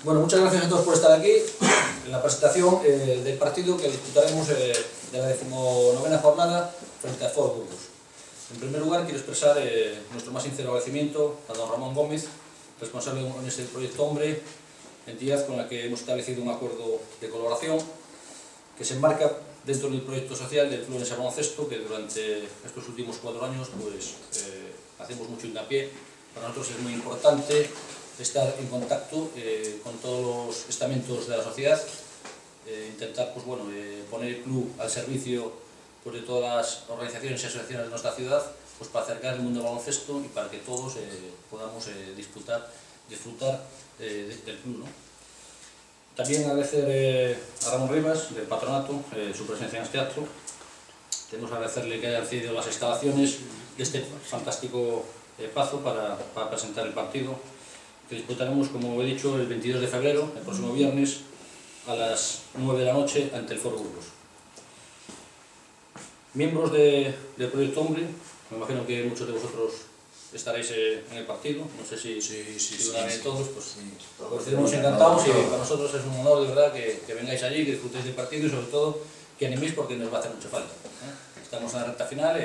Bueno, muchas gracias a todos por estar aquí en la presentación del partido que disputaremos de la 19ª jornada frente a Ford Burgos. En primer lugar, quiero expresar nuestro más sincero agradecimiento a don Ramón Gómez, responsable en este proyecto Hombre, entidad con la que hemos establecido un acuerdo de colaboración que se enmarca dentro del proyecto social del Club Orense Baloncesto, que durante estos últimos 4 años pues, hacemos mucho hincapié. Para nosotros es muy importante estar en contacto con todos los estamentos de la sociedad, intentar pues, bueno, poner el club al servicio pues, de todas las organizaciones y asociaciones de nuestra ciudad, pues, para acercar el mundo del baloncesto y para que todos podamos disfrutar del club, ¿no? También agradecer a Ramón Rivas, del patronato, su presencia en este acto. Tenemos que agradecerle que haya cedido las instalaciones de este fantástico pazo para presentar el partido, que disputaremos, como he dicho, el 22 de febrero, el próximo viernes, a las 9 de la noche, ante el Ford Burgos. Miembros del Proyecto Hombre, me imagino que muchos de vosotros estaréis en el partido, no sé si todos, pues estaremos encantados y para nosotros es un honor de verdad que vengáis allí, que disfrutéis del partido y sobre todo que animéis porque nos va a hacer mucha falta. Estamos en la recta final,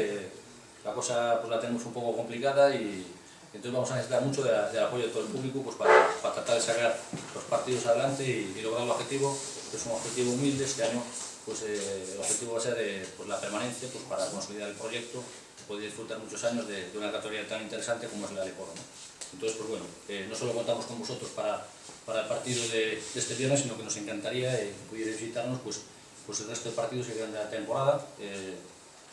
la cosa pues, la tenemos un poco complicada y entonces vamos a necesitar mucho del apoyo de todo el público pues, para tratar de sacar los partidos adelante y lograr el objetivo, que es un objetivo humilde. Este año pues, el objetivo va a ser pues, la permanencia pues, para consolidar el proyecto, poder disfrutar muchos años de una categoría tan interesante como es la Leporo, ¿no? Entonces, pues bueno, no solo contamos con vosotros para el partido de este viernes, sino que nos encantaría que pudierais visitarnos pues el resto de partidos que quedan de la temporada.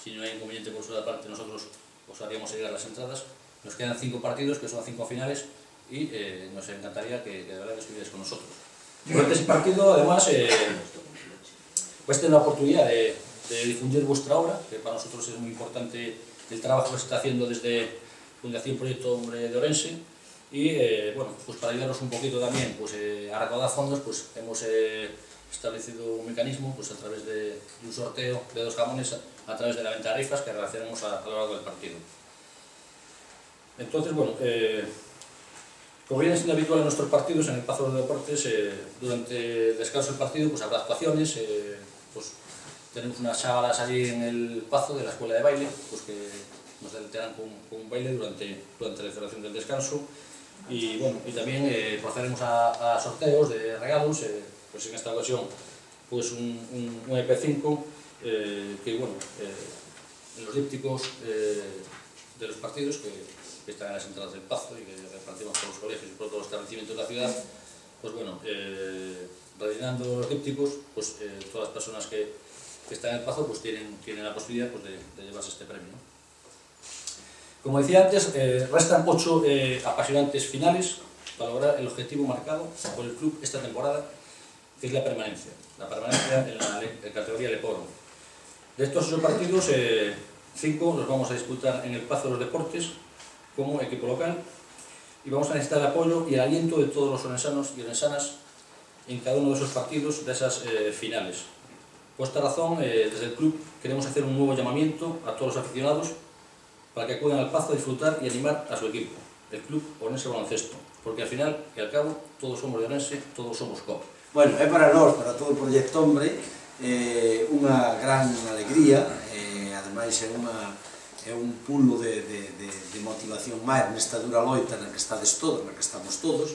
Si no hay inconveniente por su parte, nosotros os haríamos llegar las entradas. Nos quedan 5 partidos, que son 5 finales, y nos encantaría que de verdad estuvierais con nosotros. Durante ese partido, además, vais a tener la oportunidad de difundir vuestra obra, que para nosotros es muy importante el trabajo que se está haciendo desde Fundación Proyecto Hombre de Orense, y bueno, pues para ayudarnos un poquito también pues, a recaudar fondos, pues hemos establecido un mecanismo pues, a través de un sorteo de 2 jamones a través de la venta de rifas que realizaremos a lo largo del partido. Entonces, bueno, como viene siendo habitual en nuestros partidos, en el Pazo de los Deportes, durante el descanso del partido pues, habrá actuaciones, pues, tenemos unas chavalas allí en el Pazo de la escuela de baile, pues, que nos deleitearán con un baile durante la celebración del descanso. Y, bueno, y también procederemos a sorteos de regalos, pues en esta ocasión pues un EP5 que bueno, en los dípticos de los partidos que están en las entradas del Pazo y que repartimos por los colegios y por todos los establecimientos de la ciudad, pues bueno, rellenando los dípticos, pues todas las personas que están en el Pazo pues tienen la posibilidad pues, de llevarse este premio, ¿no? Como decía antes, restan 8 apasionantes finales para lograr el objetivo marcado por el club esta temporada, que es la permanencia en la categoría Leporo. De estos 8 partidos, 5 los vamos a disputar en el Pazo de los Deportes como equipo local y vamos a necesitar el apoyo y el aliento de todos los orensanos y orensanas en cada uno de esos partidos, de esas finales. Por esta razón, desde el club queremos hacer un nuevo llamamiento a todos los aficionados para que acudan al Pazo a disfrutar y animar a su equipo, el Club Orense Baloncesto, porque al final y al cabo todos somos de Orense, todos somos COP. Bueno, é para nós, para todo o Proyecto Hombre, unha gran alegría, ademais é un pulo de motivación máis nesta dura loita na que estades todos, na que estamos todos,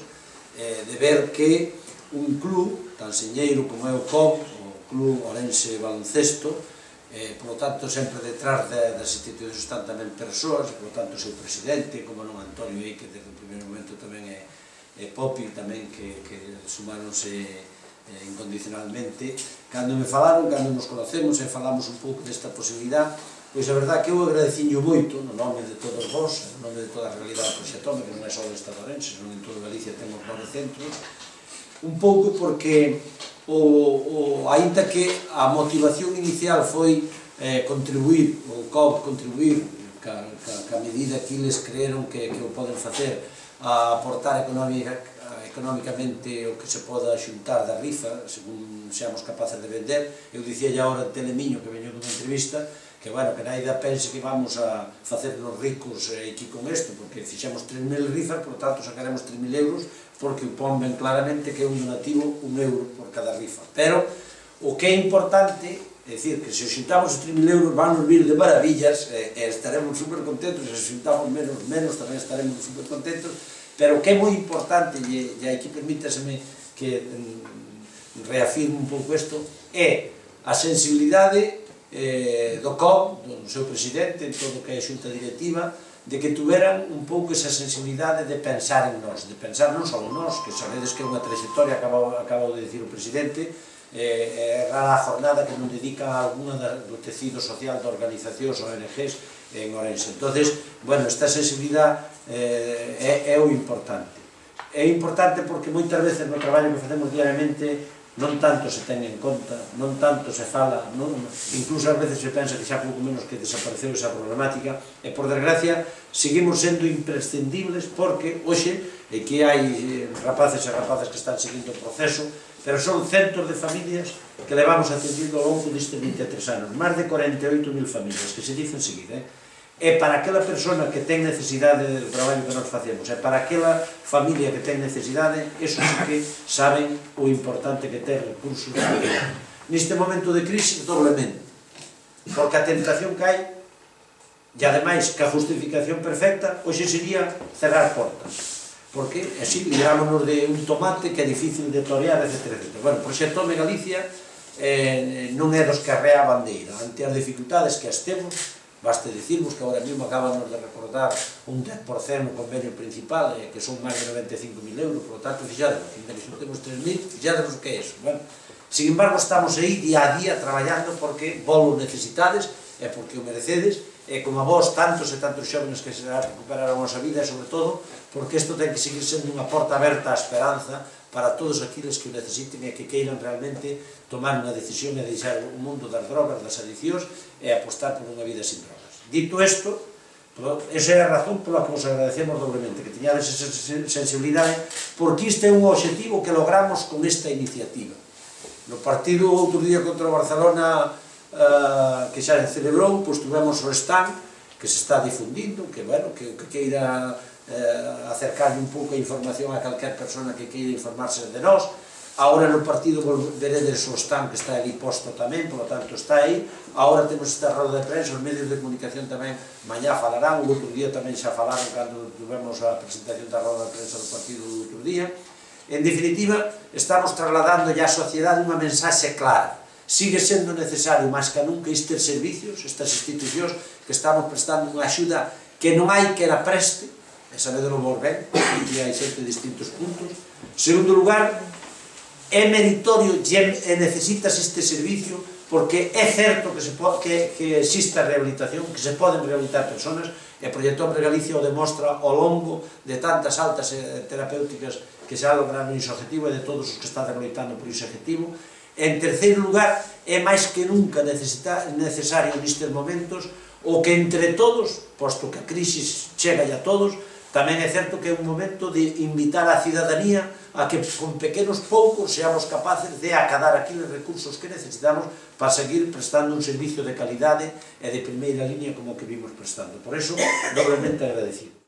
de ver que un club tan señeiro como é o COP, o Club Orense Baloncesto, por lo tanto, sempre detrás das institucións están tamén persoas, por lo tanto, o seu presidente, como non Antonio aí, que desde o primeiro momento tamén é Popi, tamén que sumáronse incondicionalmente. Cando me falaron, cando nos conocemos e falamos un pouco desta posibilidad, pois a verdade que eu agradeciño moito, no nome de todos vós, no nome de toda a realidade do Proxecto Hombre, que non é só do Estado de Orense, senón en toda Galicia temos 9 centros, un pouco porque aínda que a motivación inicial foi contribuir, o COP contribuir ca medida que eles creeron que o poden facer a aportar económicamente o que se poda xuntar da rifa, según seamos capaces de vender. Eu dicía agora en Telemiño, que veño dunha entrevista, que naida pense que vamos a facernos ricos aquí con isto, porque fixemos 3.000 rifas, por tanto sacaremos 3.000 euros, porque o pon ben claramente que é un donativo 1 euro por cada rifa. Pero o que é importante, é dicir, que se xuntamos os 3.000 euros van nos vir de maravillas e estaremos super contentos, e se xuntamos menos tamén estaremos super contentos, pero o que é moi importante, e aquí permítaseme que reafirme un pouco isto, é a sensibilidade do COM, do seu presidente, en todo o que é a xunta directiva, de que tuveran un pouco esa sensibilidade de pensar en nós, de pensar non só en nós, que sabedes que é unha trayectoria, acabo de decir o presidente, é rara a jornada que non dedica a alguna do tecido social de organizacións ou ONGs en Ourense. Entonces, esta sensibilidade é o importante. É importante porque moitas veces no traballo que facemos diariamente non tanto se ten en conta, non tanto se fala, incluso ás veces se pensa que xa pouco menos que desapareceu esa problemática, e por desgracia seguimos sendo imprescindibles porque hoxe que hai rapaces e rapazas que están seguindo o proceso, pero son centos de familias que levamos atendido ao longo destes 23 anos, máis de 48.000 familias, que se dicen seguida, e para aquela persona que ten necesidade do traballo que nos facemos, e para aquela familia que ten necesidade, eso sí que saben o importante que ten recursos. Neste momento de crise, doblemente, porque a tentación que hai, e ademais que a justificación perfecta, hoxe sería cerrar portas, porque así librámonos de un tomate que é difícil de torear, etc. Bueno, o proxecto de Galicia non é dos que arrea a bandeira, ante as dificultades que as temos. Baste dicirmos que agora mesmo acabanos de recordar un 10% no convenio principal, que son máis de 95.000 euros, por lo tanto, fixademos, ainda que xuntemos 3.000, fixademos o que é iso. Sin embargo, estamos aí día a día traballando porque vos lo necesitades e porque o merecedes, e como a vos, tantos e tantos xóvenes que se recuperaron a nosa vida, e sobre todo, porque isto ten que seguir sendo unha porta aberta á esperanza para todos aqueles que o necesiten e que queiran realmente tomar unha decisión e deixar o mundo das drogas, das adiccións e apostar por unha vida sin drogas. Dito isto, esa é a razón pola que vos agradecemos doblemente, que teñades esa sensibilidade, porque isto é un objetivo que logramos con esta iniciativa. No partido outro día contra o Barcelona que xa se celebrou, pois tuvemos o stand que se está difundindo, que queira acercarlle un pouco a información a calquer persona que queira informarse de nós. Agora no partido veredes o stand que está ali posto tamén, por lo tanto está aí. Agora temos esta roda de prensa, os medios de comunicación tamén mañá falarán, o outro día tamén xa falaron cando tuvemos a presentación da roda de prensa do partido do outro día. En definitiva, estamos trasladando ya á sociedade unha mensaxe clara. Sigue sendo necesario máis que nunca estes servicios, estas institucións que estamos prestando unha axuda que non hai que la preste, e sabedelo moi ben, que hai xente de distintos puntos. Segundo lugar, é meritorio e necesitas este servicio porque é certo que existe a rehabilitación, que se poden rehabilitar personas, e o Proxecto Hombre Galicia o demostra ao longo de tantas altas terapéuticas que xa lograron ese objetivo e de todos os que están loitando por ese objetivo. En terceiro lugar, é máis que nunca necesario nestes momentos o que entre todos, posto que a crise chega a todos, tamén é certo que é un momento de invitar a cidadanía a que con pequenos poucos seamos capaces de acadar aqueles recursos que necesitamos para seguir prestando un servicio de calidade e de primeira línea como o que vimos prestando. Por eso, doblemente agradecido.